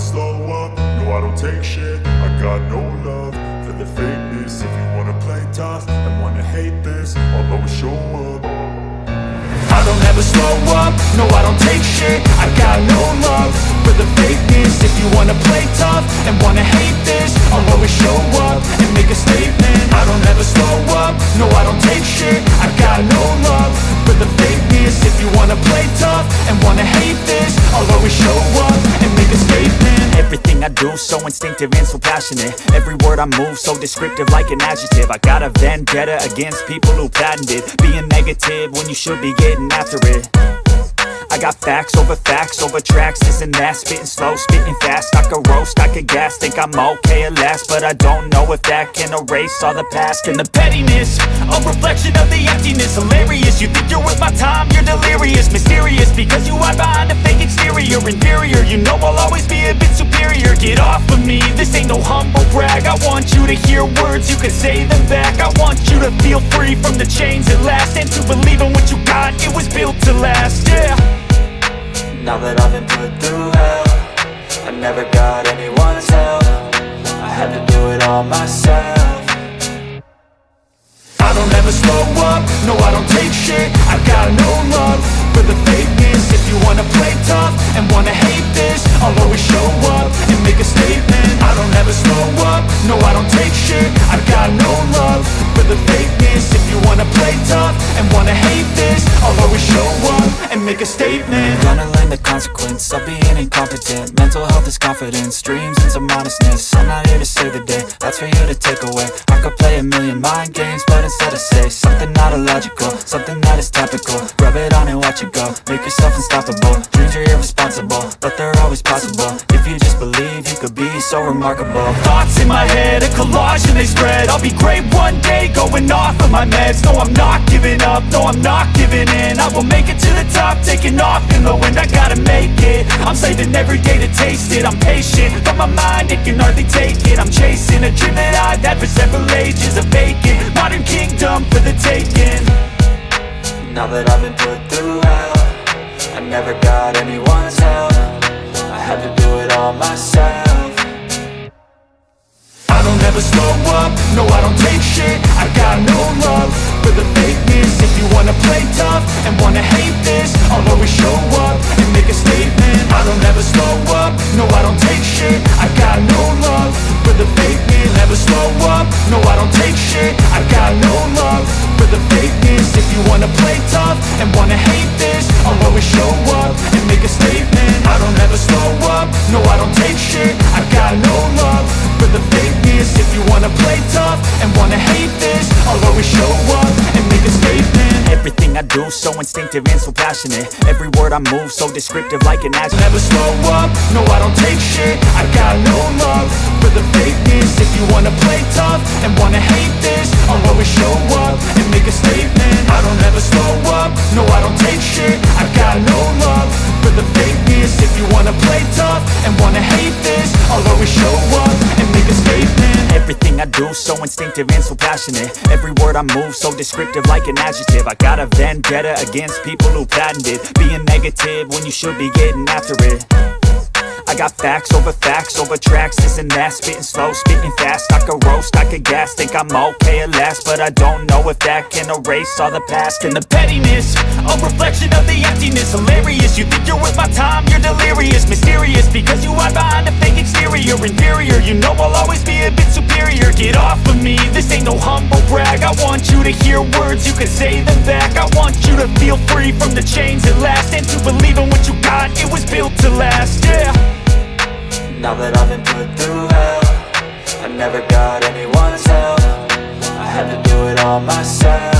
never slow up, no I don't take shit. I got no love for the fakeness. If you wanna play tough and wanna hate this, I'll always show up. I don't ever slow up, no I don't take shit. I got no love for the fakeness. If you wanna play tough and wanna hate this, I'll always show up and make a statement. I don't ever slow up, no I don't take shit. I got no love for the fakeness. If you wanna play tough and wanna hate this, I'll always show up and make a statement. Everything I do so instinctive and so passionate. Every word I move so descriptive like an adjective. I got a vendetta against people who patented being negative when you should be getting after it. I got facts over tracks, this and that. Spitting slow, spitting fast, I could roast, I could gas. Think I'm okay at last, but I don't know if that can erase all the past. And the pettiness, a reflection of the emptiness. Hilarious, you think you're worth my time, you're delirious. Mysterious, because you hide behind a fake exterior. Inferior, you know I'll always be a bit superior. Get off of me, this ain't no humble brag. I want you to hear words, you can say them back. I want you to feel free from the chains at last, and to believe in what you got, it was built to last, yeah. Now that I've been put through hell, I never got anyone's help. I had to do it all myself. I don't ever slow up, no I don't take shit. I got no love for the fakeness. If you wanna play tough and wanna hate this, I'll always show up and make a statement. I don't ever slow up, no I don't take shit. I got no love for the fakeness. If you wanna play tough and wanna hate this, I'll always show up and make a statement. Gonna learn the consequence of being incompetent. Mental health is confidence, dreams and some honestness. I'm not here to save the day, that's for you to take away. I could play a million mind games, but instead I say something not illogical, something that is topical. Rub it on and watch it go, make yourself unstoppable. Dreams are irresponsible, but they're always possible. If you just believe, you could be so remarkable. Thoughts in my head, a collage and they spread. I'll be great one day, going off of my meds. No, I'm not giving up, no, I'm not giving in. I will make it to the top, taking off in the wind. I gotta make it, I'm saving every day to taste it. I'm patient, but my mind, it can hardly take it. I'm chasing a dream that I've had for several ages. A vacant, modern kingdom for the taking. Now that I've been put through hell, I never got anyone's help. I had to do it all myself. I don't ever slow up, no I don't take shit. I got no love for the fakeness. If you wanna play tough and wanna hate this, I'll always show up and make a statement. I don't ever slow up, no I don't take shit. I got no love for the fakeness. Never slow up, no I don't take shit. I got no love for the fakeness. If you wanna play tough and wanna hate this, I'll always show up and make a statement. I don't ever slow up, no I don't take shit. I got no love for the fakeness. If you wanna play tough and wanna hate this, I'll always show up and make a statement. Everything I do so instinctive and so passionate. Every word I move so descriptive like an adjective. Never slow up, no I don't take shit. I got no love for the fakeness. If you wanna play tough and wanna hate this, I'll always show up and make a statement. I don't ever slow up, no I don't take shit. I got no love for the fakeness. If you wanna play tough and wanna hate this, I'll always show up and make a statement. Everything I do so instinctive and so passionate. Every word I move so descriptive like an adjective. I got a vendetta against people who patented being negative when you should be getting after it. I got facts over tracks, this and that. Spitting slow, spitting fast, I could roast, I could gas. Think I'm okay at last, but I don't know if that can erase all the past. And the pettiness, a reflection of the emptiness. Hilarious, you think you're worth my time, you're delirious. Mysterious, because you hide behind a fake exterior. Inferior, you know I'll always be a bit superior. Get off of me, this ain't no humble brag. I want you to hear words, you can say them back. I want you to feel free from the chains at last, and to believe in what you got, it was built to last, yeah. Now that I've been put through hell, I never got anyone's help. I had to do it all myself.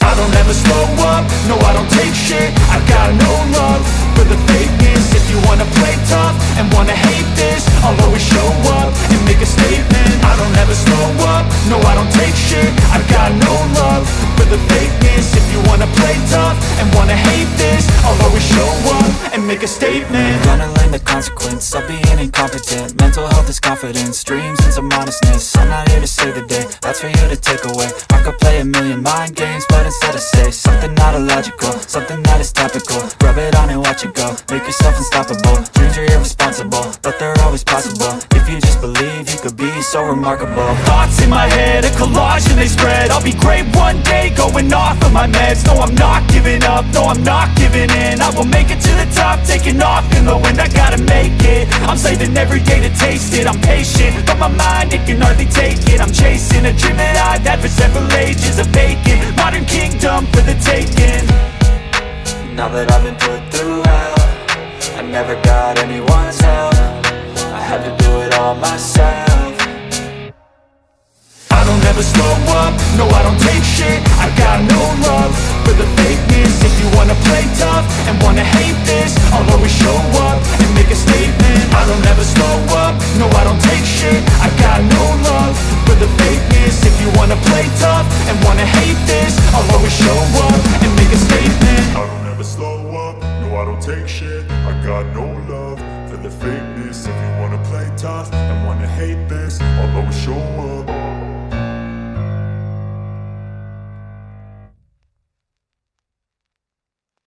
I don't ever slow up, no I don't take shit. I got no love for the fakeness. If you wanna play tough and wanna hate this, I'll always show up and make a statement. I don't ever slow up, no I don't take shit. I got no love for the fakeness. If you wanna play tough and wanna hate this, I'll always show up and make make a statement. Gonna learn the consequence of being incompetent. Mental health is confidence, dreams and some honestness. I'm not here to save the day, that's for you to take away. I could play a million mind games, but instead I say something not illogical, something that is topical. Rub it on and watch it go, make yourself unstoppable. Dreams are irresponsible, but they're always possible. If you just believe, you could be so remarkable. Thoughts in my head, a collage and they spread. I'll be great one day, going off of my meds. No, I'm not giving up, no, I'm not giving in. I will make it to the top, taking off in the wind. I gotta make it, I'm saving every day to taste it. I'm patient, but my mind, it can hardly take it. I'm chasing a dream that I've had for several ages. A vacant, modern kingdom for the taking. Now that I've been put through hell, I never got anyone's help. I had to do it all myself. I don't ever slow up, no I don't take shit. I got no love for the fakeness. If you wanna play tough and wanna hate this, I'll always show up and make a statement. I don't ever slow up, no I don't take shit. I got no love for the fakeness. If you wanna play tough and wanna hate this, I'll always show up and make a statement. I don't ever slow up, no I don't take shit. I got no love for the fakeness. If you wanna play tough and wanna hate this, I'll always show up